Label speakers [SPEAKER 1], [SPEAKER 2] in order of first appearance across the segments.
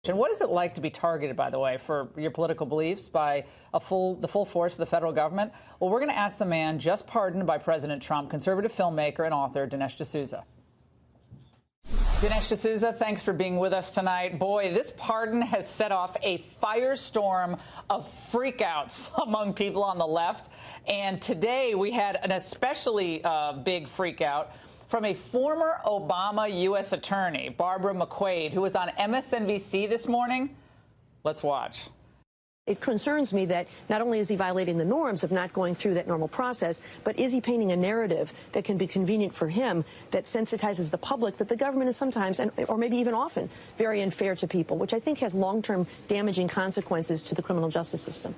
[SPEAKER 1] And what is it like to be targeted, by the way, for your political beliefs by the full force of the federal government? Well, we're going to ask the man just pardoned by President Trump, conservative filmmaker and author Dinesh D'Souza. Dinesh D'Souza, thanks for being with us tonight. Boy, this pardon has set off a firestorm of freakouts among people on the left. And today we had an especially big freakout from a former Obama U.S. attorney, Barbara McQuade, who was on MSNBC this morning. Let's watch.
[SPEAKER 2] It concerns me that not only is he violating the norms of not going through that normal process, but is he painting a narrative that can be convenient for him that sensitizes the public that the government is sometimes, or maybe even often, very unfair to people, which I think has long-term damaging consequences to the criminal justice system.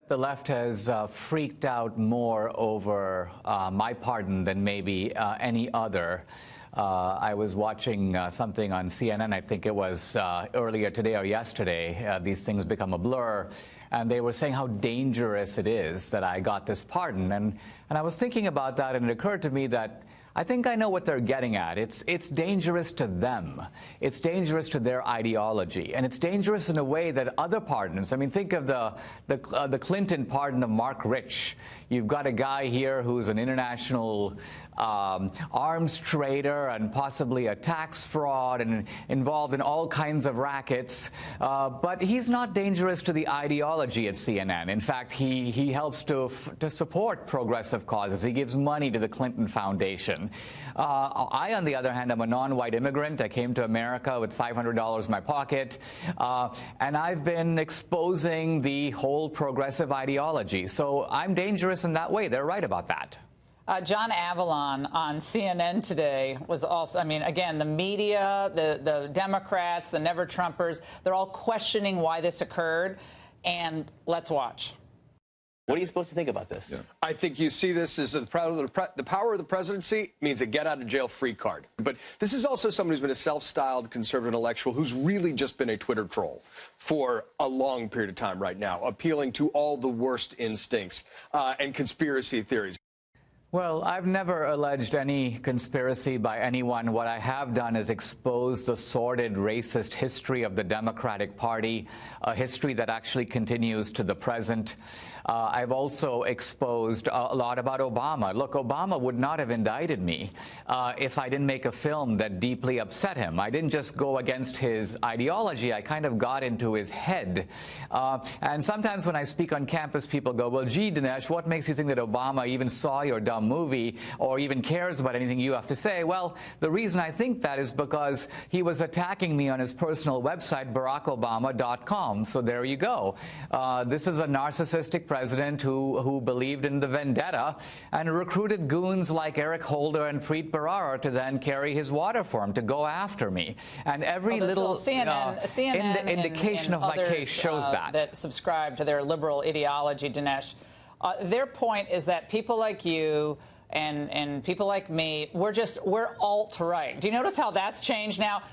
[SPEAKER 3] The left has freaked out more over my pardon than maybe any other. I was watching something on CNN, I think it was earlier today or yesterday. These things become a blur. And they were saying how dangerous it is that I got this pardon. And I was thinking about that, and it occurred to me that I think I know what they're getting at. It's dangerous to them. It's dangerous to their ideology. And it's dangerous in a way that other pardons, I mean, think of the Clinton pardon of Mark Rich. You've got a guy here who's an international arms trader and possibly a tax fraud and involved in all kinds of rackets. But he's not dangerous to the ideology at CNN. In fact, he helps to support progressive causes. He gives money to the Clinton Foundation. I, on the other hand, am a non-white immigrant. I came to America with $500 in my pocket. And I've been exposing the whole progressive ideology. So I'm dangerous in that way. They're right about that.
[SPEAKER 1] John Avalon on CNN today was also, I mean, again, the media, the Democrats, the never-Trumpers, they're all questioning why this occurred. And let's watch.
[SPEAKER 4] What are you supposed to think about this?
[SPEAKER 5] Yeah. I think you see this as the power of the presidency means a get-out-of-jail-free card. But this is also someone who's been a self-styled conservative intellectual who's really just been a Twitter troll for a long period of time right now, appealing to all the worst instincts and conspiracy theories.
[SPEAKER 3] Well, I've never alleged any conspiracy by anyone. What I have done is expose the sordid, racist history of the Democratic Party, a history that actually continues to the present. I've also exposed a lot about Obama. Look, Obama would not have indicted me if I didn't make a film that deeply upset him. I didn't just go against his ideology. I kind of got into his head. And sometimes when I speak on campus, people go, well, gee, Dinesh, what makes you think that Obama even saw your dumb movie or even cares about anything you have to say? Well, the reason I think that is because he was attacking me on his personal website, barackobama.com. So there you go. This is a narcissistic president who believed in the vendetta and recruited goons like Eric Holder and Preet Bharara to then carry his water for him, to go after me. And every little
[SPEAKER 1] CNN
[SPEAKER 3] indication of my case shows
[SPEAKER 1] that subscribe to their liberal ideology, Dinesh. Their point is that people like you and people like me, we're alt-right. Do you notice how that's changed now?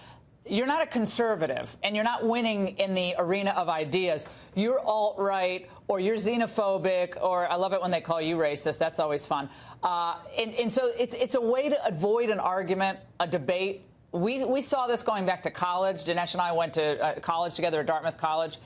[SPEAKER 1] You're not a conservative, and you're not winning in the arena of ideas. You're alt-right, or you're xenophobic, or I love it when they call you racist. That's always fun. And so it's a way to avoid an argument, a debate. We saw this going back to college. Dinesh and I went to college together at Dartmouth College.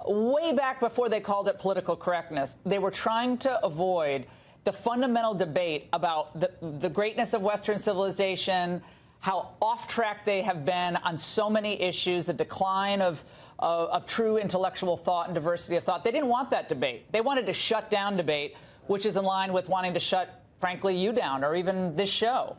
[SPEAKER 1] Way back before they called it political correctness, they were trying to avoid the fundamental debate about the greatness of Western civilization, how off track they have been on so many issues, the decline of true intellectual thought and diversity of thought. They didn't want that debate. They wanted to shut down debate, which is in line with wanting to shut, frankly, you down or even this show.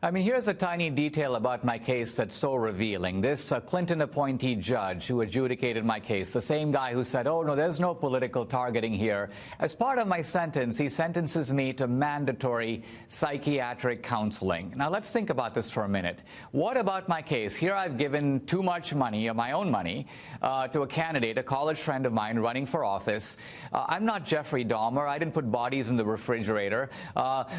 [SPEAKER 3] I mean, here's a tiny detail about my case that's so revealing. This Clinton appointee judge who adjudicated my case, the same guy who said, oh, no, there's no political targeting here. As part of my sentence, he sentences me to mandatory psychiatric counseling. Now, let's think about this for a minute. What about my case? Here I've given too much money, my own money, to a candidate, a college friend of mine running for office. I'm not Jeffrey Dahmer. I didn't put bodies in the refrigerator.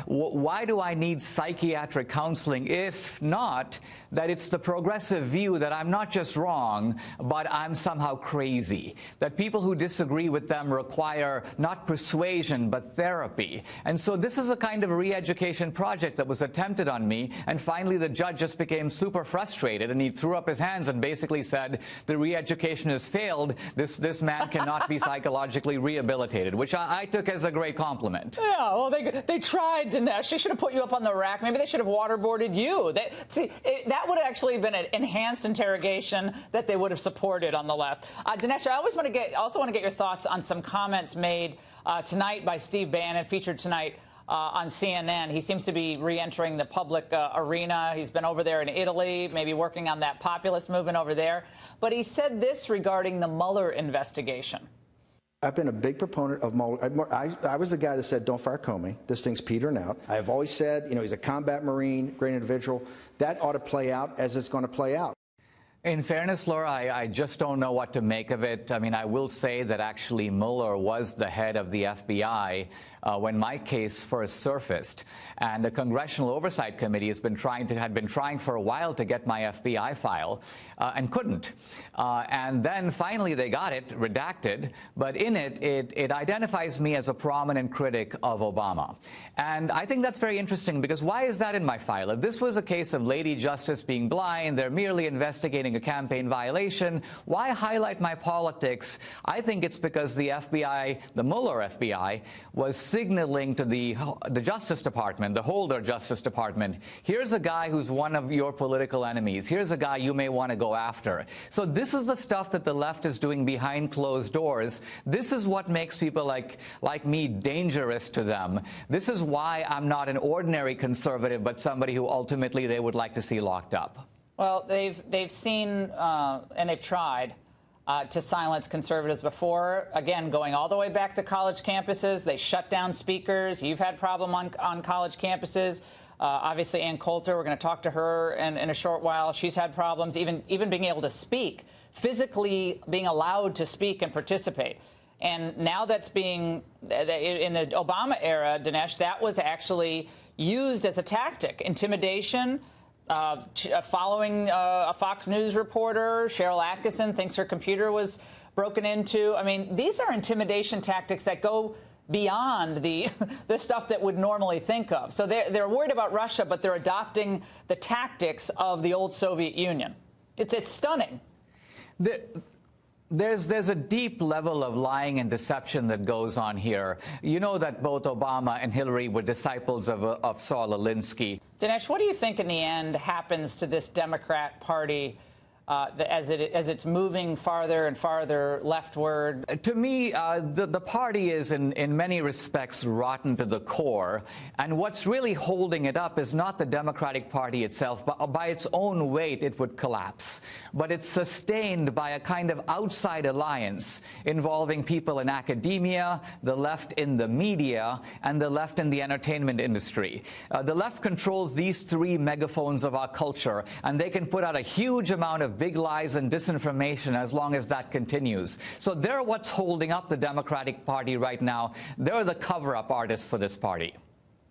[SPEAKER 3] Why do I need psychiatric counseling counseling. If not, that it's the progressive view that I'm not just wrong, but I'm somehow crazy. That people who disagree with them require not persuasion, but therapy. And so this is a kind of re-education project that was attempted on me, and finally the judge just became super frustrated, and he threw up his hands and basically said, the re-education has failed. This man cannot be psychologically rehabilitated, which I took as a great compliment.
[SPEAKER 1] Yeah, well, they tried, Dinesh. They should have put you up on the rack. Maybe they should have waterboarded you. That would have actually been an enhanced interrogation that they would have supported on the left. Dinesh, I also want to get your thoughts on some comments made tonight by Steve Bannon, featured tonight on CNN. He seems to be re-entering the public arena. He's been over there in Italy, maybe working on that populist movement over there. But he said this regarding the Mueller investigation.
[SPEAKER 6] I've been a big proponent of Mueller. I was the guy that said, don't fire Comey. This thing's petering out. I've always said, he's a combat Marine, great individual. That ought to play out as it's going to play out.
[SPEAKER 3] In fairness, Laura, I just don't know what to make of it. I mean, I will say that actually Mueller was the head of the FBI when my case first surfaced. And the Congressional Oversight Committee had been trying for a while to get my FBI file and couldn't. And then finally they got it redacted. But in it identifies me as a prominent critic of Obama. And I think that's very interesting, because why is that in my file? If this was a case of Lady Justice being blind, they're merely investigating a campaign violation, why highlight my politics? I think it's because the FBI, the Mueller FBI, was signaling to the Justice Department, the Holder Justice Department, here's a guy who's one of your political enemies. Here's a guy you may want to go after. So this is the stuff that the left is doing behind closed doors. This is what makes people like me dangerous to them. This is why I'm not an ordinary conservative, but somebody who ultimately they would like to see locked up.
[SPEAKER 1] Well, they've seen and they've tried to silence conservatives before. Again, going all the way back to college campuses, they shut down speakers. You've had problem on college campuses. Obviously, Ann Coulter, we're going to talk to her in a short while. She's had problems even being able to speak, physically being allowed to speak and participate. And now that's being, in the Obama era, Dinesh, that was actually used as a tactic, intimidation. Following a Fox News reporter, Cheryl Atkinson, thinks her computer was broken into. I mean, these are intimidation tactics that go beyond the stuff that would normally think of. So they're worried about Russia, but they're adopting the tactics of the old Soviet Union. It's stunning.
[SPEAKER 3] There's a deep level of lying and deception that goes on here. You know that both Obama and Hillary were disciples of Saul Alinsky.
[SPEAKER 1] Dinesh, what do you think in the end happens to this Democrat Party as it's moving farther and farther leftward?
[SPEAKER 3] To me, the party is in many respects rotten to the core. And what's really holding it up is not the Democratic Party itself, but by its own weight, it would collapse. But it's sustained by a kind of outside alliance involving people in academia, the left in the media, and the left in the entertainment industry. The left controls these three megaphones of our culture, and they can put out a huge amount of big lies and disinformation as long as that continues. So they're what's holding up the Democratic Party right now. They're the cover-up artists for this party.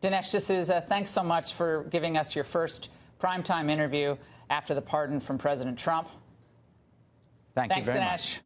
[SPEAKER 1] Dinesh D'Souza, thanks so much for giving us your first primetime interview after the pardon from President Trump.
[SPEAKER 3] Thank you very much.
[SPEAKER 1] Thanks, Dinesh.